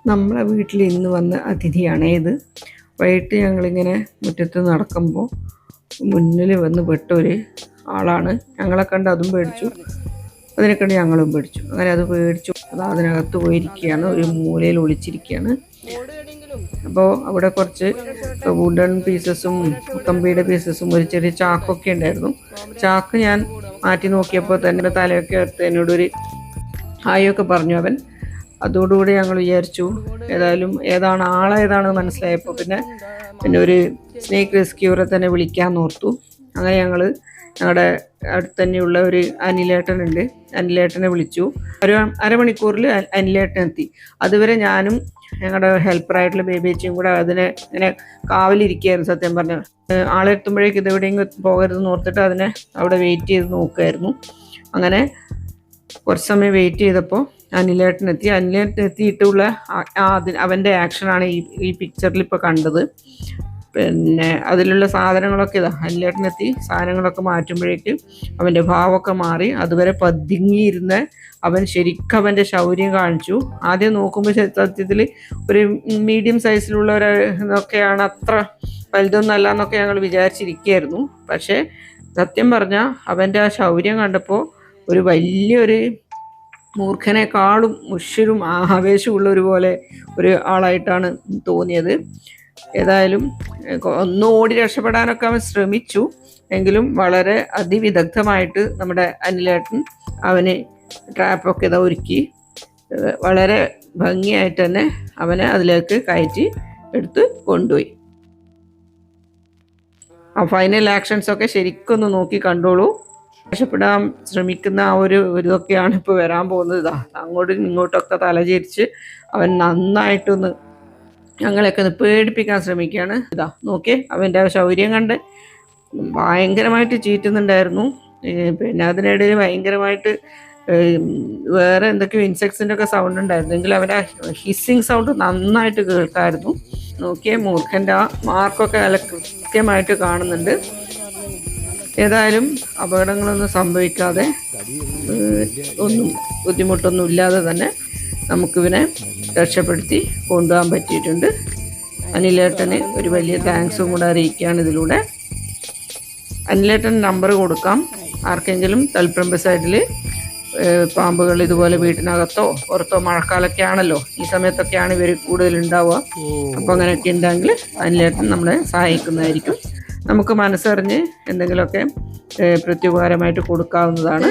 നമ്മളെ വീട്ടിൽ ഇന്ന് വന്ന അതിഥിയാണ് ഇത്. വൈകിട്ട് ഞങ്ങളിങ്ങനെ മുറ്റത്ത് നടക്കുമ്പോൾ മുന്നിൽ വന്ന് പെട്ട ഒരു ആളാണ്. ഞങ്ങളെ കണ്ട് അതും പേടിച്ചു, അതിനെ കണ്ട് ഞങ്ങളും പേടിച്ചു. അങ്ങനെ അത് പേടിച്ചു, അത് അതിനകത്ത് പോയിരിക്കുകയാണ്, ഒരു മൂലയിൽ ഒളിച്ചിരിക്കുകയാണ്. അപ്പോൾ അവിടെ കുറച്ച് വുഡൻ പീസസും കമ്പിയുടെ പീസസും ഒരു ചെറിയ ചാക്കൊക്കെ ഉണ്ടായിരുന്നു. ചാക്ക് ഞാൻ മാറ്റി നോക്കിയപ്പോൾ തന്നെ തലയൊക്കെ എടുത്ത് എന്നോടൊരു ഹായൊക്കെ പറഞ്ഞു അവൻ. അതോടുകൂടി ഞങ്ങൾ വിചാരിച്ചു ഏതായാലും ആളേതാണെന്ന് മനസ്സിലായപ്പോൾ പിന്നെ ഒരു സ്നേക്ക് റെസ്ക്യൂറെ തന്നെ വിളിക്കാമെന്ന് ഓർത്തു. അങ്ങനെ ഞങ്ങൾ ഞങ്ങളുടെ അടുത്ത് തന്നെയുള്ള ഒരു അനിലേട്ടനുണ്ട്, അനിലേട്ടനെ വിളിച്ചു. ഒരു അരമണിക്കൂറിൽ അനിലേട്ടൻ എത്തി. അതുവരെ ഞാനും ഞങ്ങളുടെ ഹെൽപ്പറായിട്ടുള്ള ബേബിയേച്ചിയും കൂടെ അതിനെ ഇങ്ങനെ കാവലിരിക്കുകയായിരുന്നു. സത്യം പറഞ്ഞാൽ ആളെത്തുമ്പോഴേക്ക് ഇതെവിടെയെങ്കിലും പോകരുതെന്ന് ഓർത്തിട്ട് അതിനെ അവിടെ വെയിറ്റ് ചെയ്ത് നോക്കുമായിരുന്നു. അങ്ങനെ കുറച്ച് സമയം വെയിറ്റ് ചെയ്തപ്പോൾ അനിലേട്ടൻ എത്തിയിട്ടുള്ള അവൻ്റെ ആക്ഷനാണ് ഈ പിക്ചറിൽ ഇപ്പോൾ കണ്ടത്. പിന്നെ അതിലുള്ള സാധനങ്ങളൊക്കെ അനിലേട്ടനെത്തി സാധനങ്ങളൊക്കെ മാറ്റുമ്പോഴേക്ക് അവൻ്റെ ഭാവമൊക്കെ മാറി. അതുവരെ പതുങ്ങിയിരുന്ന അവൻ ശരിക്കും അവൻ്റെ ശൗര്യം കാണിച്ചു. ആദ്യം നോക്കുമ്പോൾ സത്യത്തിൽ ഒരു മീഡിയം സൈസിലുള്ള ഇതൊക്കെയാണ്, അത്ര വലുതൊന്നല്ല എന്നൊക്കെ ഞങ്ങൾ വിചാരിച്ചിരിക്കുകയായിരുന്നു. പക്ഷേ സത്യം പറഞ്ഞാൽ അവൻ്റെ ആ ശൗര്യം കണ്ടപ്പോൾ ഒരു വലിയൊരു മൂർഖനേക്കാളും മുഷിരും ആവേശമുള്ളൊരു പോലെ ഒരു ആളായിട്ടാണ് തോന്നിയത്. ഏതായാലും ഒന്ന് ഓടി രക്ഷപ്പെടാനൊക്കെ അവൻ ശ്രമിച്ചു, എങ്കിലും വളരെ അതിവിദഗ്ധമായിട്ട് നമ്മുടെ അനിലേട്ടൻ അവന് ട്രാപ്പൊക്കെ ഒരുക്കി വളരെ ഭംഗിയായിട്ട് തന്നെ അവനെ അതിലേക്ക് കയറ്റി എടുത്ത് കൊണ്ടുപോയി. ആ ഫൈനൽ ആക്ഷൻസൊക്കെ ശരിക്കൊന്ന് നോക്കി കണ്ടോളൂ. രക്ഷപ്പെടാൻ ശ്രമിക്കുന്ന ആ ഒരു ഇതൊക്കെയാണ് ഇപ്പോൾ വരാൻ പോകുന്നത്. അങ്ങോട്ടും ഇങ്ങോട്ടൊക്കെ തലചരിച്ച് അവൻ നന്നായിട്ടൊന്ന് ഞങ്ങളെയൊക്കെ ഒന്ന് പേടിപ്പിക്കാൻ ശ്രമിക്കുകയാണ്. നോക്കിയേ, അവൻ്റെ ശൗര്യം കണ്ട് ഭയങ്കരമായിട്ട് ചീറ്റുന്നുണ്ടായിരുന്നു. പിന്നെ അതിനിടയിൽ ഭയങ്കരമായിട്ട് വേറെ എന്തൊക്കെയോ ഇൻസെക്ട്സിൻ്റെ ഒക്കെ സൗണ്ട് ഉണ്ടായിരുന്നു, എങ്കിലും അവൻ്റെ ഹിസ്സിങ് സൗണ്ട് നന്നായിട്ട് കേൾക്കാമായിരുന്നു. നോക്കിയേ, മൂർഖൻ്റെ ആ മാർക്കൊക്കെ നല്ല കൃത്യമായിട്ട് കാണുന്നുണ്ട്. ഏതായാലും അപകടങ്ങളൊന്നും സംഭവിക്കാതെ ഒന്നും ബുദ്ധിമുട്ടൊന്നും ഇല്ലാതെ തന്നെ നമുക്കിവനെ രക്ഷപ്പെടുത്തി കൊണ്ടുപോകാൻ പറ്റിയിട്ടുണ്ട്. അനിലേട്ടന് ഒരു വലിയ താങ്ക്സും കൂടെ അറിയിക്കുകയാണ് ഇതിലൂടെ. അനിലേട്ടൻ നമ്പർ കൊടുക്കാം. ആർക്കെങ്കിലും തളിപ്പറമ്പ് സൈഡിൽ പാമ്പുകൾ ഇതുപോലെ വീട്ടിനകത്തോ പുറത്തോ, മഴക്കാലമൊക്കെ ആണല്ലോ, ഈ സമയത്തൊക്കെയാണ് ഇവർ കൂടുതൽ ഉണ്ടാവുക. അപ്പോൾ അങ്ങനെയൊക്കെ ഉണ്ടെങ്കിൽ അനിലേട്ടൻ നമ്മളെ സഹായിക്കുന്നതായിരിക്കും. നമുക്ക് മനസ്സറിഞ്ഞ് എന്തെങ്കിലുമൊക്കെ പ്രത്യുപകാരമായിട്ട് കൊടുക്കാവുന്നതാണ്.